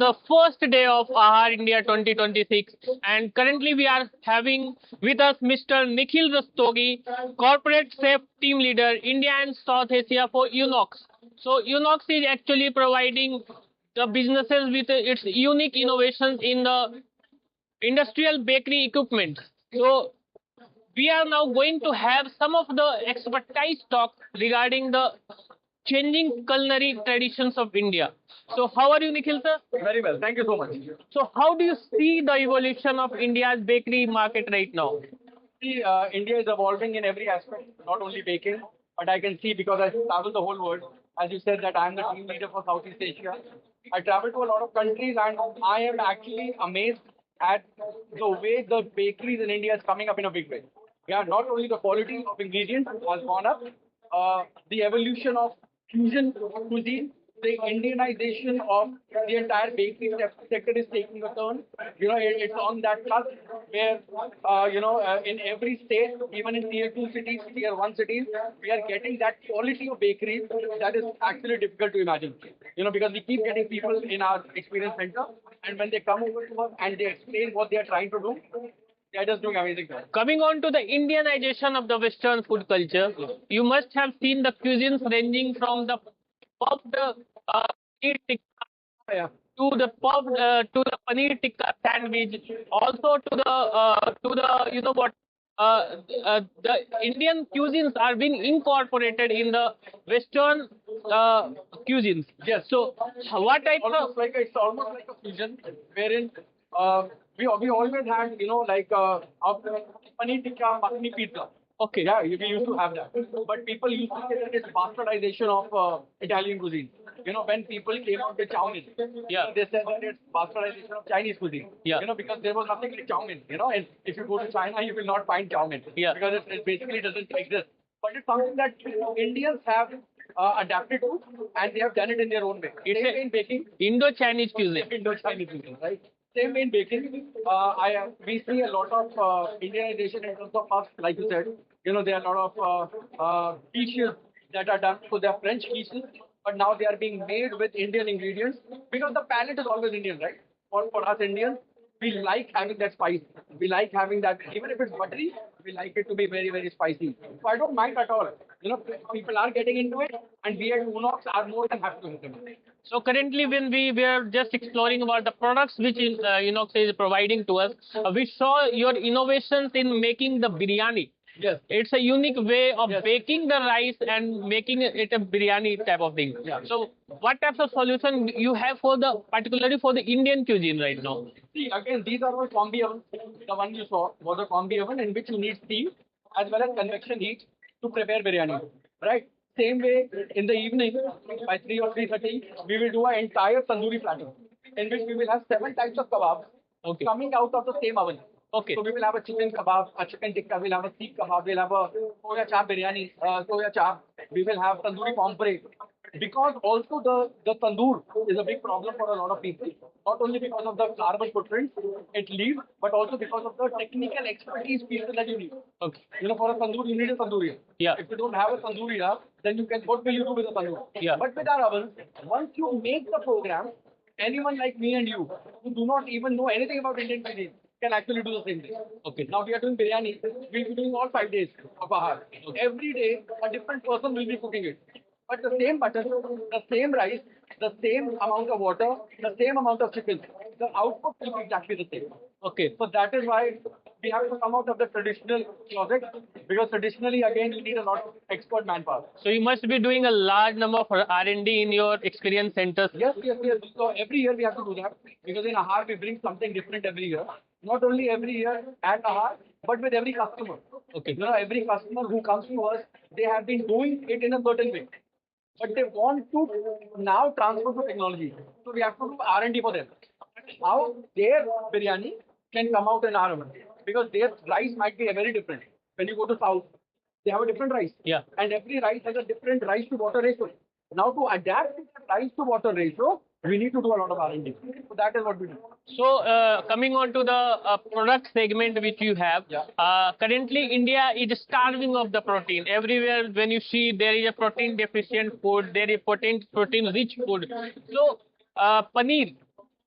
the first day of AAHAR India 2026, and currently we are having with us Mr. Nikhil Rastogi, Corporate Safe Team Leader, India and South Asia for Unox. So Unox is actually providing the businesses with its unique innovations in the industrial bakery equipment. So we are now going to have some of the expertise talk regarding the changing culinary traditions of India. So how are you, Nikhil sir? Very well. Thank you so much. So how do you see the evolution of India's bakery market right now? See, India is evolving in every aspect, not only baking, but I can see because I travel the whole world. As you said that I am the team leader for Southeast Asia. I travel to a lot of countries and I am actually amazed at the way the bakeries in India is coming up in a big way. Yeah, not only the quality of ingredients has gone up, the evolution of fusion cuisine, the Indianization of the entire bakery sector is taking a turn. It's on that cusp where, in every state, even in tier 2 cities, tier 1 cities, we are getting that quality of bakeries that is actually difficult to imagine. Because we keep getting people in our experience center, and when they come over to us and they explain what they are trying to do, they are just doing amazing things. Coming on to the Indianization of the Western food culture, you must have seen the cuisines ranging from the puffed paneer tikka Yeah. to the paneer tikka sandwich, also to the the Indian cuisines are being incorporated in the Western cuisines. Yes. So what type of It's almost like a fusion wherein we always had paneer tikka, makhani pizza. okay. Yeah, we used to have that. But people used to say that it's bastardization of Italian cuisine. When people came out with chow mein, Yeah. they said that it's bastardization of Chinese cuisine. Yeah. Because there was nothing like chow mein. And if you go to China, you will not find chow mein. Yeah. Because it basically doesn't exist. But it's something that Indians have adapted to, and they have done it in their own way. It's Same a- in baking. Indo-Chinese cuisine. Indo-Chinese cuisine, right? Same in baking. We see a lot of Indianization in terms of us, like you said. There are a lot of quiches that are done. So they are French quiches, but now they are being made with Indian ingredients because the palate is always Indian, right? For us Indians, we like having that spice. We like having that, even if it's buttery, we like it to be very, very spicy. So I don't mind at all. People are getting into it, and we at Unox are more than happy to help them. So currently, when we were just exploring about the products which Unox is providing to us, we saw your innovations in making the biryani. Yes. It's a unique way of Yes. baking the rice and making it a biryani type of thing. Yeah. So what types of solution you have for particularly for the Indian cuisine right now? See, again, these are all combi ovens. The one you saw was a combi oven in which you need steam as well as convection heat to prepare biryani. Right? Same way, in the evening, by 3 or 3:30, we will do an entire tandoori platter in which we will have 7 types of kebabs Okay. coming out of the same oven. Okay. So we will have a chicken kebab, a chicken tikka, we'll have a seekh kebab, we'll have a soya chap biryani, soya chap, we will have tandoori pomfret. Because also the tandoor is a big problem for a lot of people. Not only because of the carbon footprint it leaves, but also because of the technical expertise people that you need. Okay. For a tandoor, you need a tandoori. Yeah. If you don't have a tandoori, then what will you do with a tandoor? Yeah. But with our ovens, once you make the program, anyone like me and you who do not even know anything about Indian cuisine can actually do the same thing. Okay. Now we are doing biryani. We'll be doing all 5 days of AAHAR. Every day, a different person will be cooking it. But the same mutton, the same rice, the same amount of water, the same amount of chicken, the output will be exactly the same. Okay. So that is why we have to come out of the traditional closet, because traditionally, again, you need a lot of expert manpower. So you must be doing a large number of R&D in your experience centers. Yes. So every year we have to do that, because in AAHAR we bring something different every year. Not only every year at AAHAR, but with every customer. Okay. Every customer who comes to us, they have been doing it in a certain way, but they want to now transfer to technology. So we have to do R&D for them. How their biryani can come out in our oven, because their rice might be very different. When you go to South, they have a different rice. Yeah. And every rice has a different rice to water ratio. Now to adapt to the rice to water ratio, we need to do a lot of R&D. So that is what we do. So coming on to the product segment which you have, Yeah. currently India is starving of the protein. Everywhere when you see there is a protein deficient food, there is protein rich food. So paneer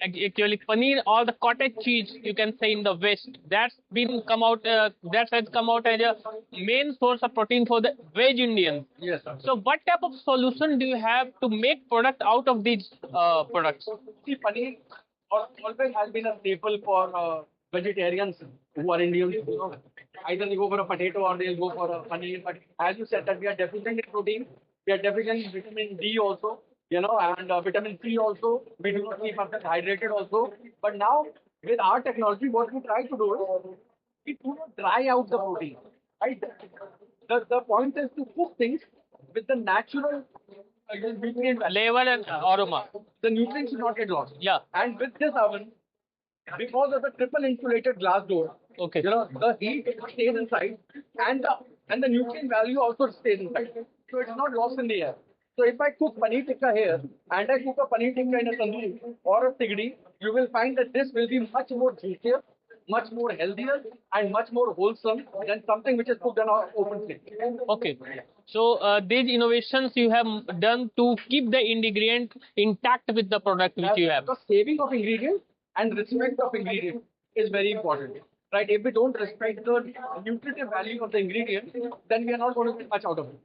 actually paneer or the cottage cheese, you can say, in the West. That's been come out. That has come out as a main source of protein for the veg Indians. Yes, sir. So, what type of solution do you have to make product out of these products? See, paneer always has been a staple for vegetarians who are Indians. You know, either they go for a potato or they'll go for a paneer. But as you said, that we are deficient in protein, we are deficient in vitamin D also, you know, and vitamin C also. We do not keep ourselves hydrated also. But now, with our technology, what we try to do is we do not dry out the protein. Right? The point is to cook things with the natural nutrient value. Flavor and aroma. The nutrients should not get lost. Yeah. And with this oven, because of the triple insulated glass door, Okay. you know, the heat stays inside and the nutrient value also stays inside. So it's not lost in the air. So if I cook paneer tikka here and I cook a paneer tikka in a tandoor or a sigdi, you will find that this will be much more juicier, much more healthier, and much more wholesome than something which is cooked on an open flame. Okay. So these innovations you have done to keep the ingredient intact with the product which you have. Because saving of ingredients and respect of ingredients is very important. Right? If we don't respect the nutritive value of the ingredient, then we are not going to get much out of it.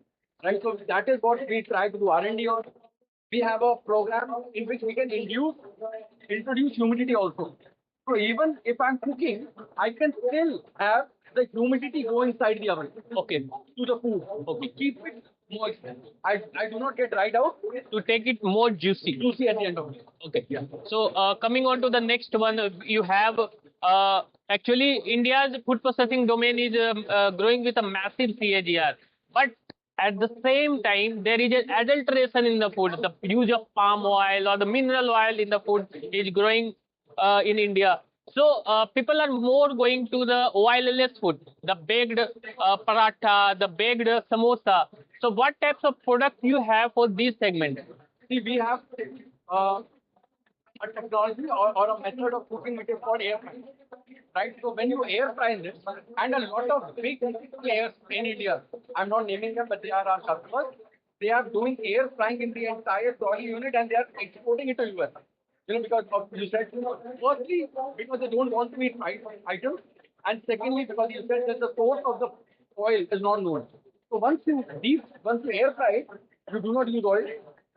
Right? So that is what we try to do R&D on. We have a program in which we can introduce humidity also. So even if I'm cooking, I can still have the humidity go inside the oven Okay. to the food. Okay. To keep it moist. I do not get dried out. To take it more juicy. Juicy at the end of it. Okay. Yeah. So coming on to the next one, you have actually India's food processing domain is growing with a massive CAGR, but at the same time there is an adulteration in the food. The use of palm oil or the mineral oil in the food is growing in India. So people are more going to the oilless food, the baked paratha, the baked samosa. So what types of products you have for this segment? See, we have uh, a technology or a method of cooking which is called air frying. Right? So when you air fry this, and a lot of big players in India, I'm not naming them, but they are our customers. They are doing air frying in the entire trolley unit and they are exporting it to US. You know, because of you said, firstly, because they don't want to eat fried items, and secondly, because you said that the source of the oil is not known. So once you air fry it, you do not use oil.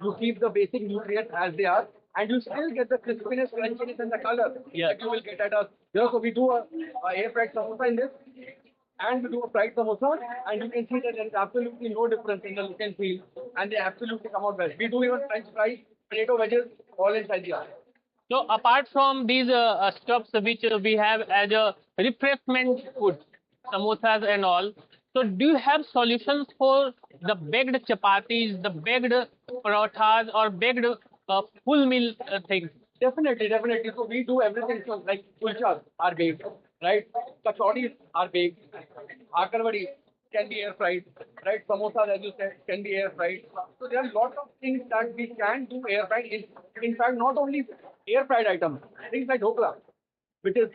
You keep the basic nutrients as they are, and you still get the crispiness, crunchiness, and the color Yeah. that you will get at us. You know, so we do a air fried samosa in this, and we do a fried samosa, and you can see that there is absolutely no difference in the look and feel, and they absolutely come out well. We do even French fries, potato wedges, all inside the oven. So apart from these stuffs which we have as a refreshment food, samosas and all, so do you have solutions for the baked chapatis, the baked parathas or baked full meal things? Definitely, definitely. So we do everything from like kulchas are baked, right? Kachoris are baked. Akarvadi can be air fried, right? Samosas, as you said, can be air fried. So there are a lot of things that we can do air fried. In fact, not only air fried items, things like dhokla, which is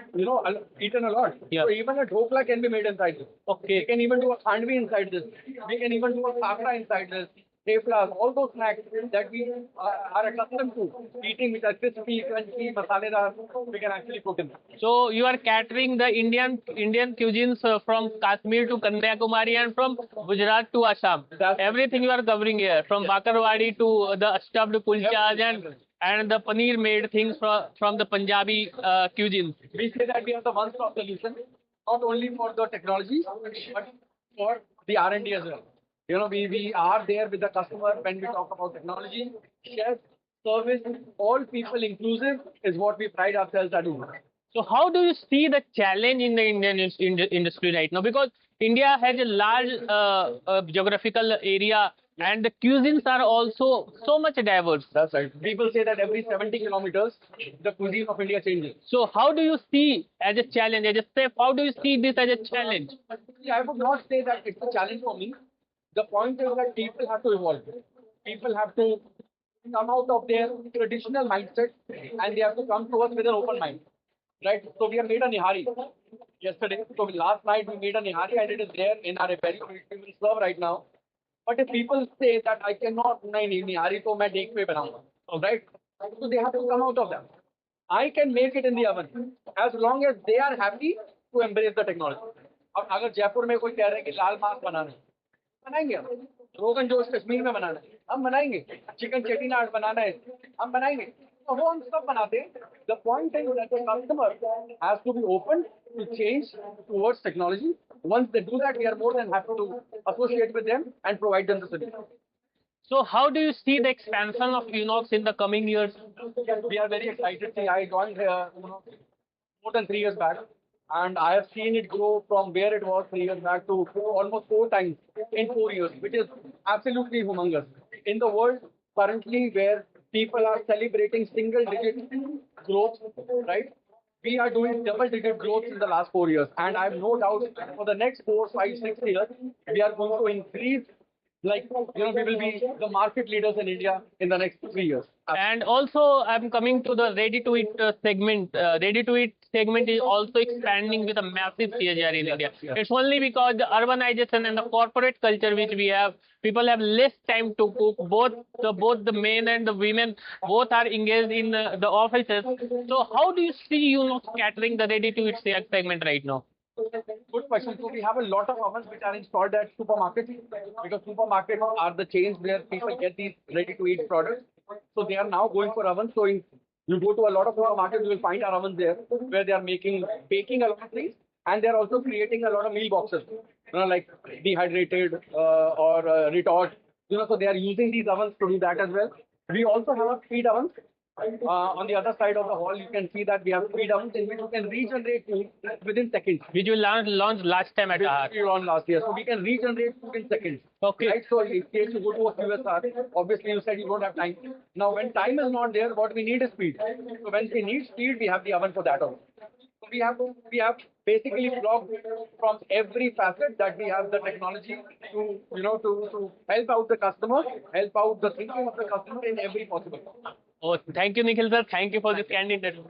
eaten a lot. Yeah. So even a dhokla can be made inside this. Okay. We can even do a khandvi inside this. We can even do a khakra inside this. Teflas, all those snacks that we are accustomed to eating, which are crispy, crunchy, masaledar, we can actually cook in. So you are catering the Indian cuisines from Kashmir to Kanyakumari and from Gujarat to Assam. Everything you are covering here, from Bakarwadi to the stuffed kulchas and the paneer made things from the Punjabi cuisines. We say that we are the one-stop solution, not only for the technology, but for the R&D as well. You know, we are there with the customer when we talk about technology, chef, service, all people inclusive is what we pride ourselves at doing. So how do you see the challenge in the Indian industry right now? Because India has a large geographical area and the cuisines are also so much diverse. That's right. People say that every 70 kilometers, the cuisine of India changes. So how do you see as a challenge, as a chef, how do you see this as a challenge? See, I would not say that it's a challenge for me. The point is that people have to evolve. People have to come out of their traditional mindset and they have to come to us with an open mind. Right? So we have made a nihari yesterday. So last night we made a nihari and it is there in our apparel. We will serve right now. But if people say that I cannot, nahi, nihari to main dekh pe banaunga, right? So they have to come out of that. I can make it in the oven as long as they are happy to embrace the technology. अब अगर जयपुर में कोई कह रहे हैं कि लाल मांस बनाना है, बनाएंगे हम. रोगन जोश कश्मीर में बनाना है, हम बनाएंगे. चिकन चेटीनाड बनाना है, हम बनाएंगे. तो वो हम सब बनाते हैं. The point is that the customer has to be open to change towards technology. Once they do that, we are more than happy to associate with them and provide them the solution. So how do you see the expansion of Unox in the coming years? We are very excited. See, I joined here, more than 3 years back, and I have seen it grow from where it was 3 years back to almost 4 times in 4 years, which is absolutely humongous. In the world currently, where people are celebrating single-digit growth, right? We are doing double-digit growth in the last 4 years, and I have no doubt for the next 4, 5, 6 years, we are going to increase. Like, we will be the market leaders in India in the next 3 years. And also, I'm coming to the ready-to-eat segment. Ready-to-eat segment is also expanding with a massive CAGR in India. Yes. It's only because the urbanization and the corporate culture which we have, people have less time to cook. Both the men and the women both are engaged in the offices. So, how do you see you catering the ready-to-eat segment right now? Good question. So we have a lot of ovens which are installed at supermarkets, because supermarkets are the chains where people get these ready-to-eat products. So they are now going for ovens. So you go to a lot of supermarkets, you will find our ovens there where they are baking a lot of things, and they are also creating a lot of meal boxes, like dehydrated or retort. So they are using these ovens to do that as well. We also have feed ovens. On the other side of the hall, you can see that we have feed ovens in which you can regenerate food within seconds. Which we launched last time at AAHAR. We launched last year, so we can regenerate food in seconds. Okay. Right. So in case you go to a QSR, obviously you said you don't have time. Now, when time is not there, what we need is speed. So when we need speed, we have the oven for that also. So we have basically blocked from every facet that we have the technology to to help out the customer, help out the thinking of the customer in every possible way. Oh, thank you, Nikhil sir. Thank you for this candid interview.